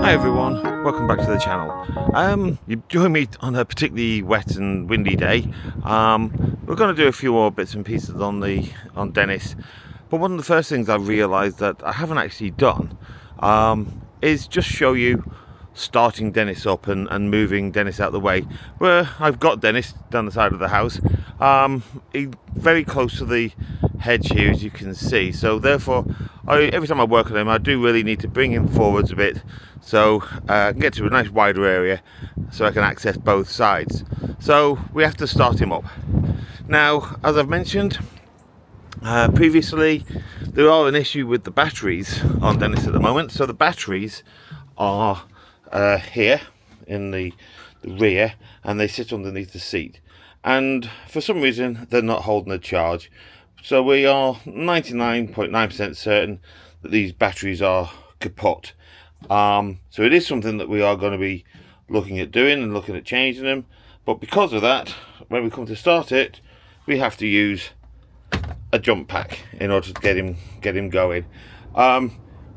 Hi everyone, welcome back to the channel. You join me on a particularly wet and windy day. We're going to do a few more bits and pieces on Dennis, but one of the first things I realised that I haven't actually done is just show you starting Dennis up and moving Dennis out of the way. Where I've got Dennis down the side of the house, he's very close to the hedge here, as you can see, so therefore every time I work on him I do really need to bring him forwards a bit so I can get to a nice wider area so I can access both sides. So we have to start him up. Now, as I've mentioned previously, there are an issue with the batteries on Dennis at the moment. So the batteries are here in the rear and they sit underneath the seat, and for some reason they're not holding a charge. So we are 99.9% certain that these batteries are kaput. So it is something that we are going to be looking at doing and looking at changing them. But because of that, when we come to start it, we have to use a jump pack in order to get him going.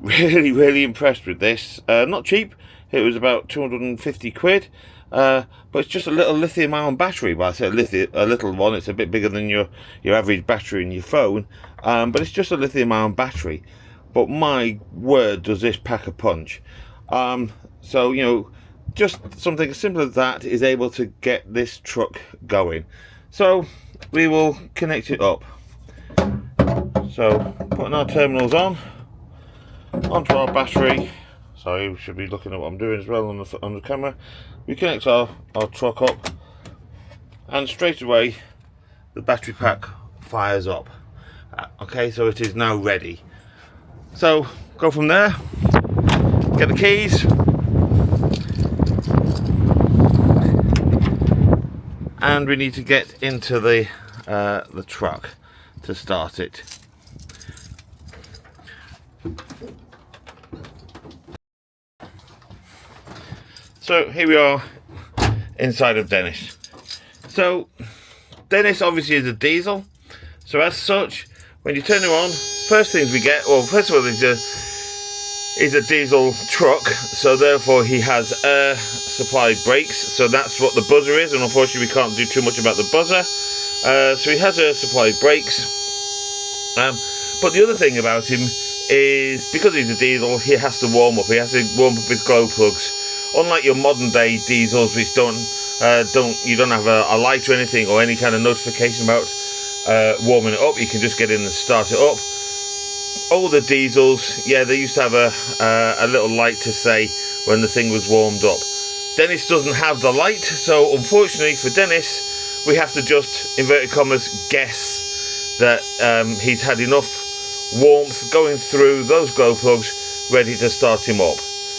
Really impressed with this. Not cheap. It was about 250 quid. But it's just a little lithium-ion battery. Well, I say a little one. It's a bit bigger than your average battery in your phone. But it's just a lithium-ion battery. But my word, does this pack a punch. So, you know, just something as simple as that is able to get this truck going. So we will connect it up. So putting our terminals onto our battery. Sorry, we should be looking at what I'm doing as well on the camera. We connect our truck up, and straight away the battery pack fires up. Okay, so it is now ready. So go from there, get the keys, and we need to get into the truck to start it. So here we are inside of Dennis. So Dennis obviously is a diesel, so as such, when you turn him on, first things we get, well, first of all, he's a diesel truck, so therefore he has air supplied brakes, so that's what the buzzer is, and unfortunately we can't do too much about the buzzer. So he has air supplied brakes, but the other thing about him is, because he's a diesel, he has to warm up. He has to warm up with glow plugs. Unlike your modern day diesels, which you don't have a light or anything, or any kind of notification about warming it up, you can just get in and start it up. Older diesels, yeah, they used to have a little light to say when the thing was warmed up. Dennis doesn't have the light, so unfortunately for Dennis, we have to just, inverted commas, guess that he's had enough warmth going through those glow plugs ready to start him up.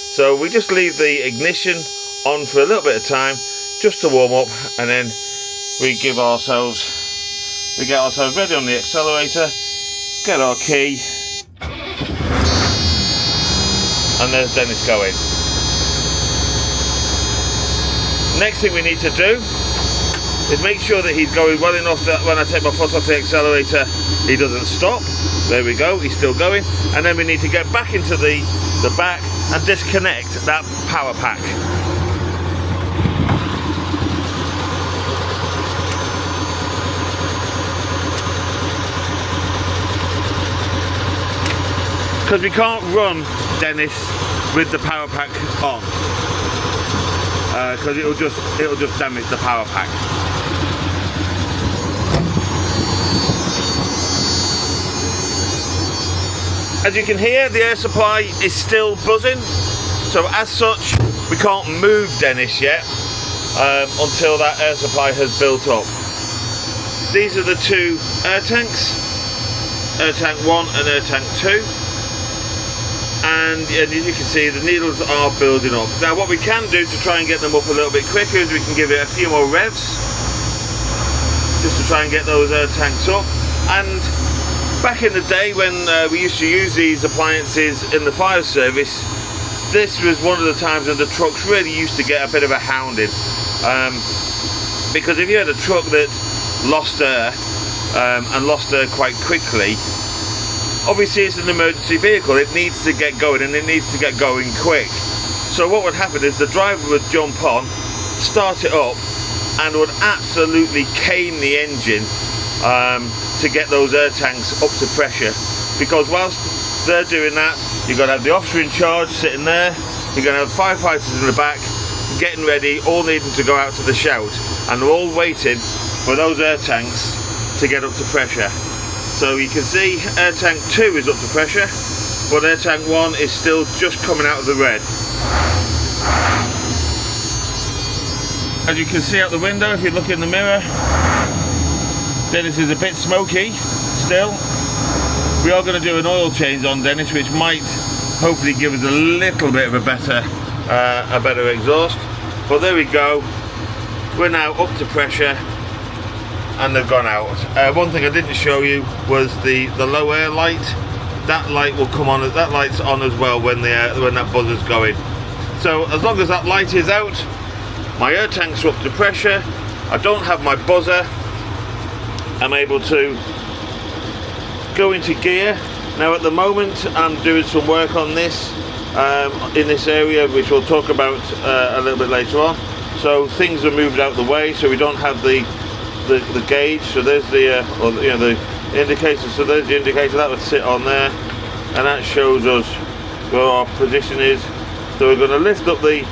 So we just leave the ignition on for a little bit of time just to warm up, and then we get ourselves ready on the accelerator, get our key, and there's Dennis going. Next thing we need to do is make sure that he's going well enough that when I take my foot off the accelerator he doesn't stop. There we go, he's still going. And then we need to get back into the back and disconnect that power pack. Because we can't run Dennis with the power pack on, because it'll just damage the power pack. As you can hear, the air supply is still buzzing, so as such we can't move Dennis yet until that air supply has built up. These are the two air tanks, air tank 1 and air tank 2, and as you can see the needles are building up. Now what we can do to try and get them up a little bit quicker is we can give it a few more revs just to try and get those air tanks up. And back in the day when we used to use these appliances in the fire service, this was one of the times when the trucks really used to get a bit of a hounding, because if you had a truck that lost air and lost air quite quickly, obviously it's an emergency vehicle, it needs to get going, and it needs to get going quick. So what would happen is the driver would jump on, start it up, and would absolutely cane the engine to get those air tanks up to pressure. Because whilst they're doing that, you're going to have the officer in charge sitting there, you're going to have firefighters in the back getting ready, all needing to go out to the shout, and they're all waiting for those air tanks to get up to pressure. So you can see air tank 2 is up to pressure, but air tank 1 is still just coming out of the red. As you can see out the window, if you look in the mirror, Dennis is a bit smoky still. We are going to do an oil change on Dennis, which might hopefully give us a little bit of a better exhaust. But there we go, we're now up to pressure and they've gone out. One thing I didn't show you was the low air light. That light will come on, that light's on as well when that buzzer's going. So as long as that light is out, my air tanks are up to pressure, I don't have my buzzer, I'm able to go into gear. Now at the moment I'm doing some work on this in this area, which we'll talk about a little bit later on. So things are moved out of the way, so we don't have the gauge. So there's the the indicator. So there's the indicator that would sit on there, and that shows us where our position is. So we're going to lift up the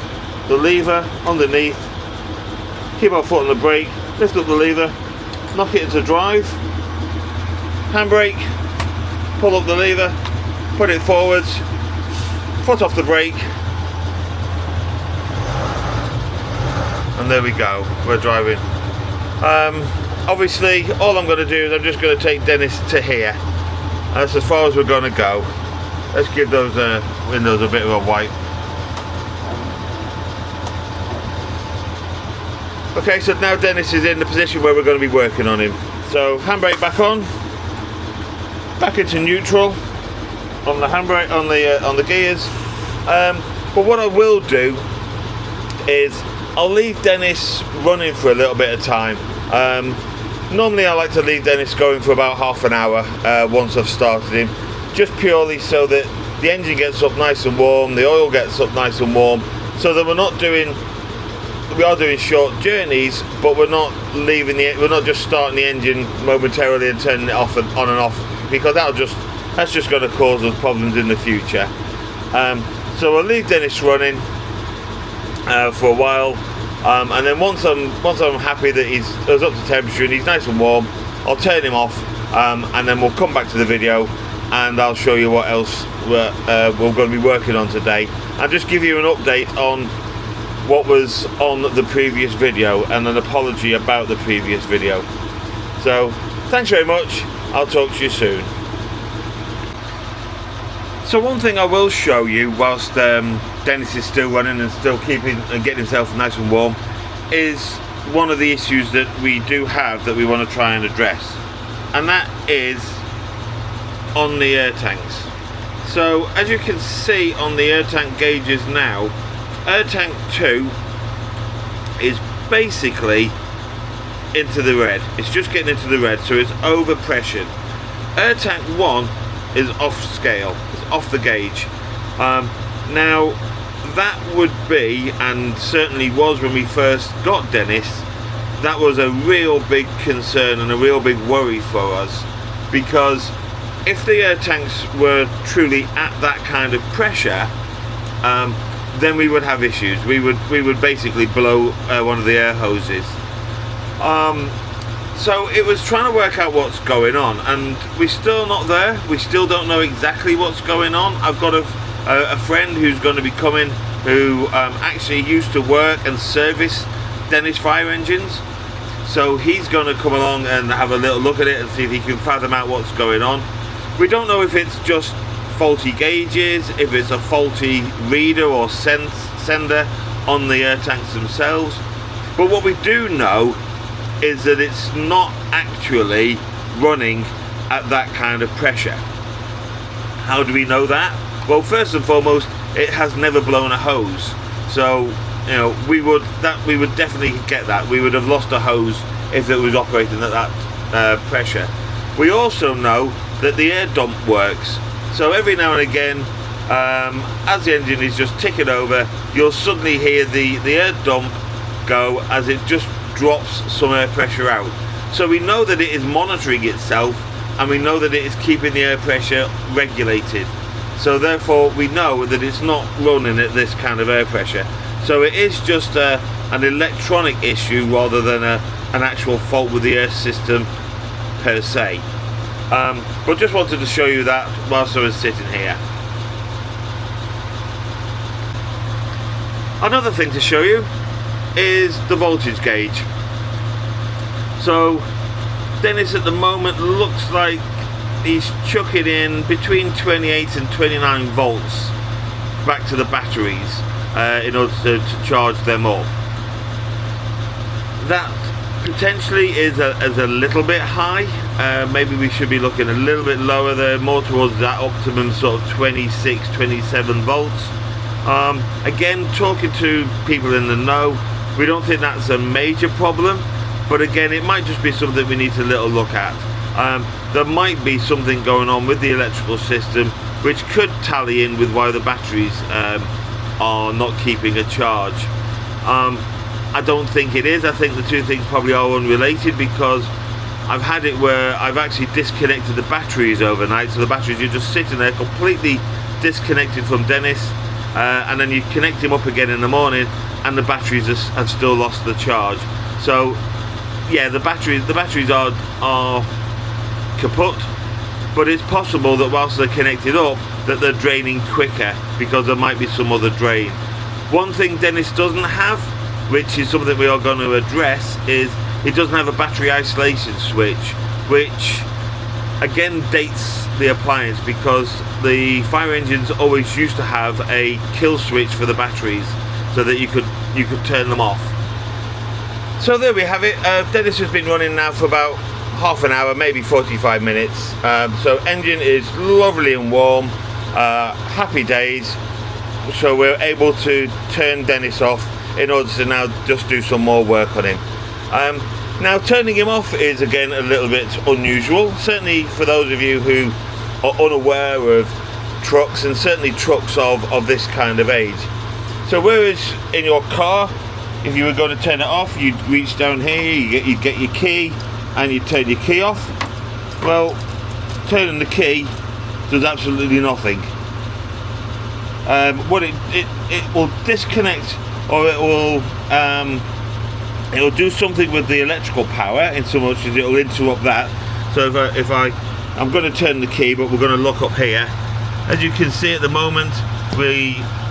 lever underneath, keep our foot on the brake, lift up the lever, knock it into drive, handbrake, pull up the lever, put it forwards, foot off the brake, and there we go, we're driving. Obviously all I'm going to do is I'm just going to take Dennis to here. That's as far as we're going to go. Let's give those windows a bit of a wipe. Okay, so now Dennis is in the position where we're going to be working on him. So handbrake back on, back into neutral on the handbrake, on the gears. But what I will do is I'll leave Dennis running for a little bit of time. Normally I like to leave Dennis going for about half an hour once I've started him, just purely so that the engine gets up nice and warm, the oil gets up nice and warm, so that we are doing short journeys, but we're not just starting the engine momentarily and turning it off and on and off, because that's just going to cause us problems in the future. So we'll leave Dennis running for a while, and then once I'm happy that he's up to temperature and he's nice and warm, I'll turn him off, and then we'll come back to the video and I'll show you what else we're going to be working on today, and just give you an update on what was on the previous video and an apology about the previous video. So thanks very much, I'll talk to you soon. So one thing I will show you whilst Dennis is still running and still keeping and getting himself nice and warm is one of the issues that we do have that we want to try and address, and that is on the air tanks. So as you can see on the air tank gauges now, air tank 2 is basically into the red. It's just getting into the red, so it's over pressured. Air tank 1 is off scale, it's off the gauge. Now that would be, and certainly was when we first got Dennis, that was a real big concern and a real big worry for us, because if the air tanks were truly at that kind of pressure, then we would have issues. We would basically blow one of the air hoses. So it was trying to work out what's going on, and we're still not there. We still don't know exactly what's going on. I've got a friend who's going to be coming who actually used to work and service Dennis fire engines, so he's going to come along and have a little look at it and see if he can fathom out what's going on. We don't know if it's just faulty gauges, if it's a faulty reader or sender on the air tanks themselves, but what we do know is that it's not actually running at that kind of pressure. How do we know that? Well, first and foremost, it has never blown a hose, so we would definitely get that. We would have lost a hose if it was operating at that pressure. We also know that the air dump works. So every now and again as the engine is just ticking over, you'll suddenly hear the air dump go as it just drops some air pressure out. So we know that it is monitoring itself, and we know that it is keeping the air pressure regulated. So therefore we know that it's not running at this kind of air pressure. So it is just an electronic issue rather than an actual fault with the air system per se. But just wanted to show you that whilst I was sitting here. Another thing to show you is the voltage gauge. So Dennis at the moment looks like he's chucking in between 28 and 29 volts back to the batteries in order to charge them up. That potentially is a little bit high. Maybe we should be looking a little bit lower there, more towards that optimum sort of 26, 27 volts. Again, talking to people in the know, we don't think that's a major problem, but again, it might just be something we need to little look at. There might be something going on with the electrical system which could tally in with why the batteries are not keeping a charge. I don't think it is. I think the two things probably are unrelated, because I've had it where I've actually disconnected the batteries overnight, so the batteries are just sitting there completely disconnected from Dennis, and then you connect him up again in the morning and the batteries have still lost the charge. So yeah, the batteries are kaput, but it's possible that whilst they're connected up that they're draining quicker because there might be some other drain. One thing Dennis doesn't have, which is something we are going to address, is it doesn't have a battery isolation switch, which again dates the appliance, because the fire engines always used to have a kill switch for the batteries so that you could turn them off. So there we have it. Dennis has been running now for about half an hour, maybe 45 minutes. So engine is lovely and warm, happy days. So we're able to turn Dennis off in order to now just do some more work on him. Now turning him off is again a little bit unusual, certainly for those of you who are unaware of trucks, and certainly trucks of this kind of age. So whereas in your car, if you were going to turn it off, you'd reach down here, you'd get your key and you'd turn your key off. Well, turning the key does absolutely nothing. What it will disconnect, or it will do something with the electrical power in so much as it will interrupt that. So I'm going to turn the key, but we're going to look up here. As you can see at the moment,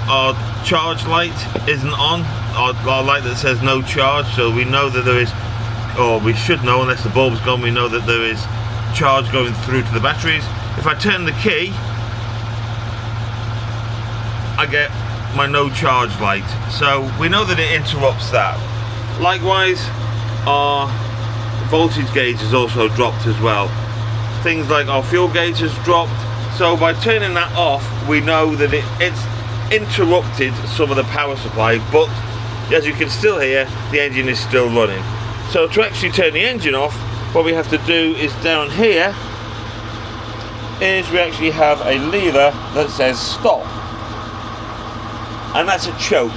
our charge light isn't on, our light that says no charge, so we know that there is, or we should know, unless the bulb's gone, we know that there is charge going through to the batteries. If I turn the key, I get my no charge light, so we know that it interrupts that. Likewise, our voltage gauge has also dropped as well. Things like our fuel gauge has dropped, so by turning that off we know that it's interrupted some of the power supply, but as you can still hear, the engine is still running. So to actually turn the engine off, what we have to do is down here is we actually have a lever that says stop, and that's a choke.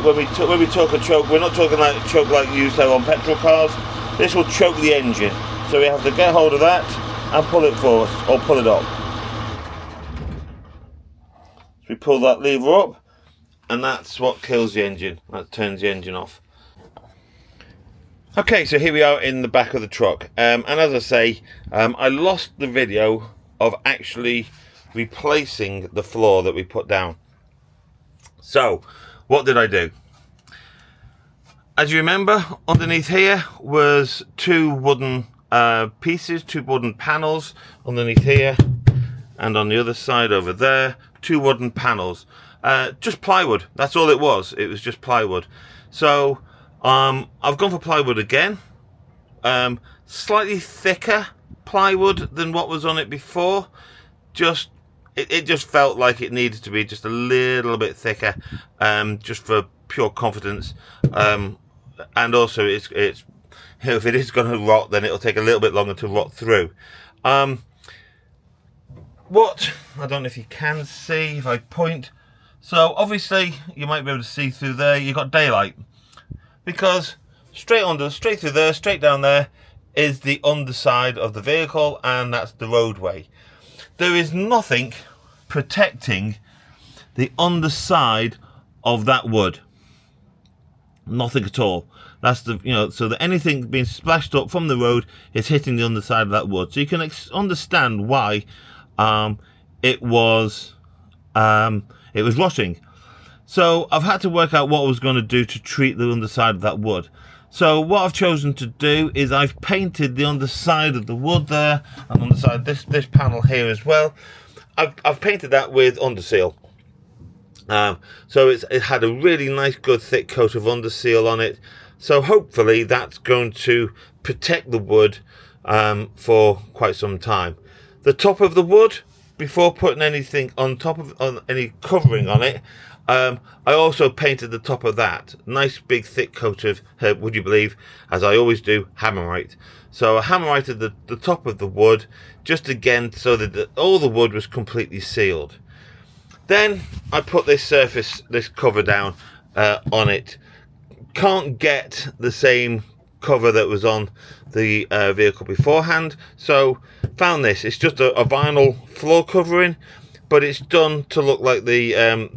When we talk a choke, we're not talking like a choke like you used to have on petrol cars. This will choke the engine, so we have to get hold of that and pull it for us, or pull it up. So we pull that lever up, and that's what kills the engine. That turns the engine off. Okay, so here we are in the back of the truck, and as I say, I lost the video of actually replacing the floor that we put down. So what did I do? As you remember, underneath here was two wooden pieces, two wooden panels underneath here, and on the other side over there, two wooden panels. Just plywood, that's all it was. It was just plywood. So I've gone for plywood again. Slightly thicker plywood than what was on it before. It just felt like it needed to be just a little bit thicker, just for pure confidence. And also, it's if it is going to rot, then it'll take a little bit longer to rot through. what, I don't know if you can see if I point. So obviously you might be able to see through there. You've got daylight because straight through there, straight down there is the underside of the vehicle, and that's the roadway. There is nothing protecting the underside of that wood. Nothing at all. That's the, so that anything being splashed up from the road is hitting the underside of that wood. So you can understand why it was rotting. So I've had to work out what I was going to do to treat the underside of that wood. So what I've chosen to do is I've painted the underside of the wood there, and underside this panel here as well. I've painted that with Underseal. So it had a really nice, good, thick coat of Underseal on it. So hopefully that's going to protect the wood for quite some time. The top of the wood, before putting anything on top of any covering on it, I also painted the top of that. Nice big thick coat of, would you believe, as I always do, Hammerite. So I Hammerited the top of the wood, just again so that all the wood was completely sealed. Then I put this cover down on it. Can't get the same cover that was on the vehicle beforehand, so found this. It's just a vinyl floor covering, but it's done to look like the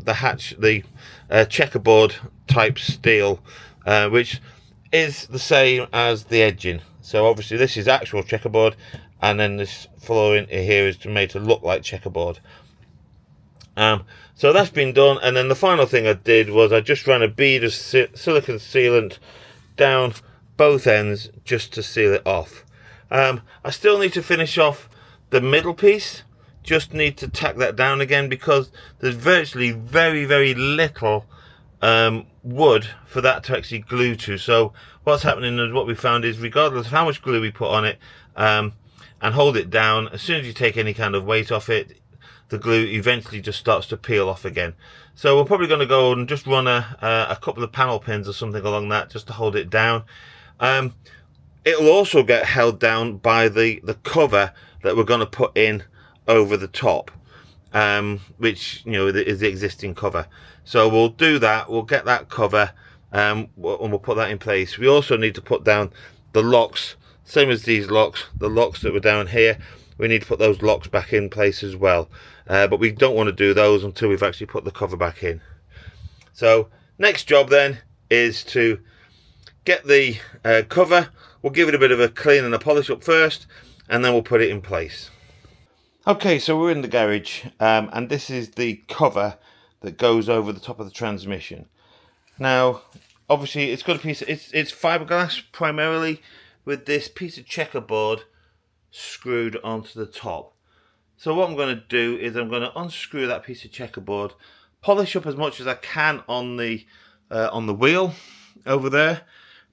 hatch, the checkerboard type steel, which is the same as the edging. So obviously this is actual checkerboard, and then this flooring here is made to look like checkerboard. So that's been done, and then the final thing I did was I just ran a bead of silicone sealant down both ends just to seal it off. I still need to finish off the middle piece, just need to tack that down again because there's virtually very, very little wood for that to actually glue to. So what's happening is, what we found is, regardless of how much glue we put on it and hold it down, as soon as you take any kind of weight off it, the glue eventually just starts to peel off again. So we're probably going to go and just run a couple of panel pins or something along that just to hold it down. It'll also get held down by the cover that we're going to put in over the top, which is the existing cover. So we'll do that. We'll get that cover, and we'll put that in place. We also need to put down the locks, same as these locks. The locks that were down here, we need to put those locks back in place as well. But we don't want to do those until we've actually put the cover back in. So next job then is to get the cover. We'll give it a bit of a clean and a polish up first, and then we'll put it in place. Okay, so we're in the garage, and this is the cover that goes over the top of the transmission. Now, obviously, it's got a piece. It's fiberglass primarily, with this piece of checkerboard screwed onto the top. So what I'm going to do is I'm going to unscrew that piece of checkerboard, polish up as much as I can on the wheel over there,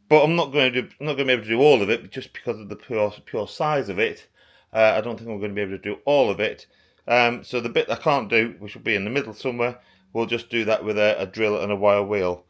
but I'm not going to be able to do all of it just because of the pure size of it. I don't think we're going to be able to do all of it. So the bit I can't do, which will be in the middle somewhere, we'll just do that with a drill and a wire wheel.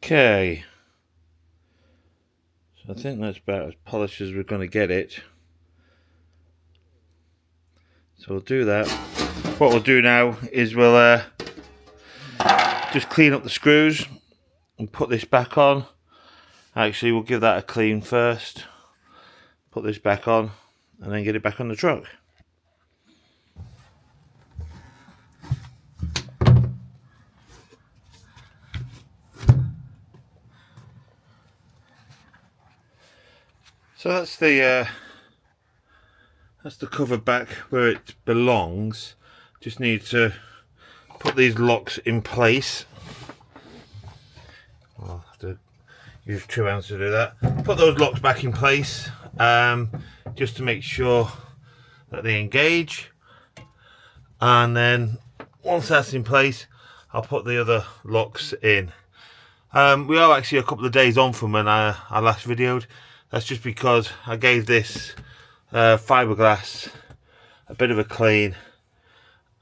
Okay, so I think that's about as polished as we're going to get it. So we'll do that. What we'll do now is we'll just clean up the screws and put this back on. Actually, we'll give that a clean first. Put this back on and then get it back on the truck. So that's the cover back where it belongs. Just need to put these locks in place. I'll have to use 2 hands to do that. Put those locks back in place, just to make sure that they engage. And then once that's in place, I'll put the other locks in. We are actually a couple of days on from when I last videoed. That's just because I gave this fiberglass a bit of a clean,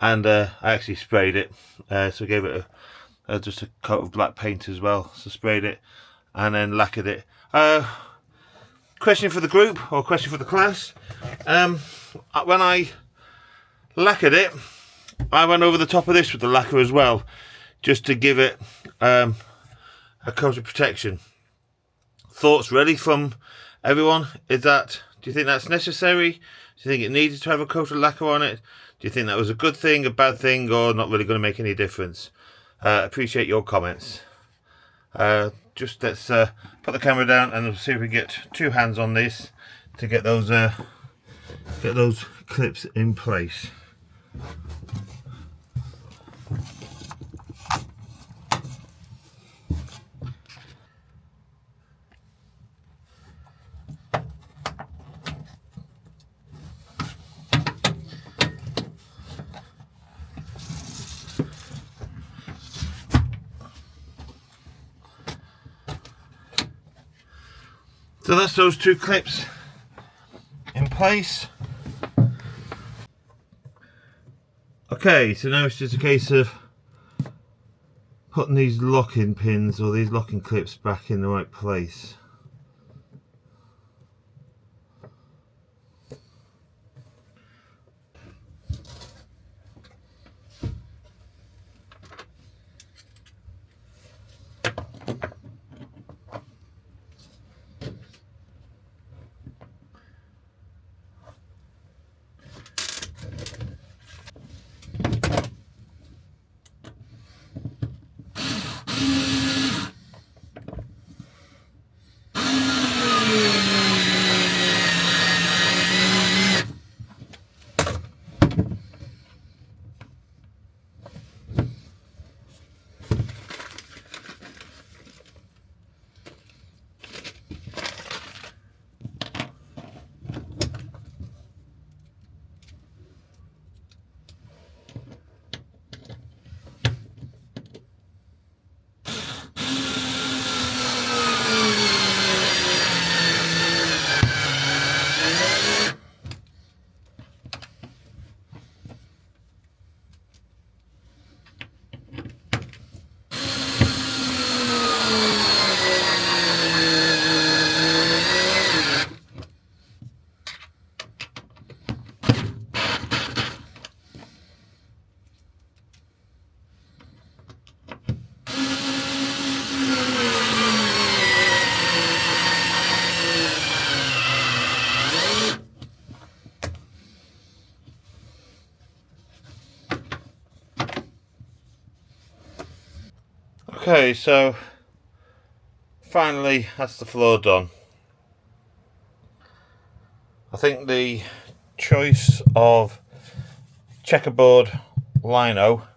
and I actually sprayed it. So I gave it just a coat of black paint as well. So sprayed it and then lacquered it. Question for the group, or question for the class. When I lacquered it, I went over the top of this with the lacquer as well, just to give it a coat of protection. Thoughts ready from everyone? Do you think that's necessary? Do you think it needed to have a coat of lacquer on it? Do you think that was a good thing, a bad thing, or not really going to make any difference? Appreciate your comments. Just let's put the camera down and see if we get 2 hands on this to get those clips in place. So that's those 2 clips in place. Okay, so now it's just a case of putting these locking pins or these locking clips back in the right place. Okay, so finally that's the floor done. I think the choice of checkerboard lino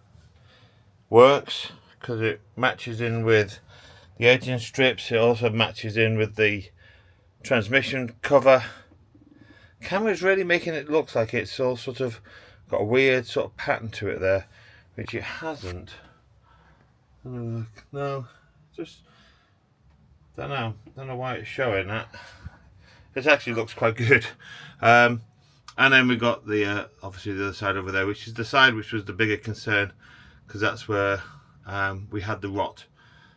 works because it matches in with the edging strips. It also matches in with the transmission cover. Camera's really making it look like it's all sort of got a weird sort of pattern to it there, which it hasn't. No, just don't know why it's showing that. It actually looks quite good. And then we got the obviously the other side over there, which is the side which was the bigger concern, because that's where we had the rot.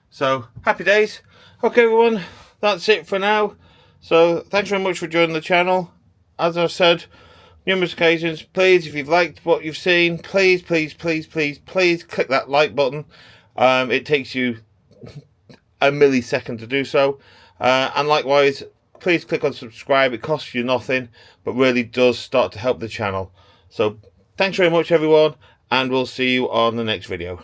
So happy days. Okay everyone, that's it for now. So thanks very much for joining the channel. As I said, numerous occasions. Please, if you've liked what you've seen, please click that like button. It takes you a millisecond to do so. And likewise, please click on subscribe. It costs you nothing, but really does start to help the channel. So thanks very much, everyone, and we'll see you on the next video.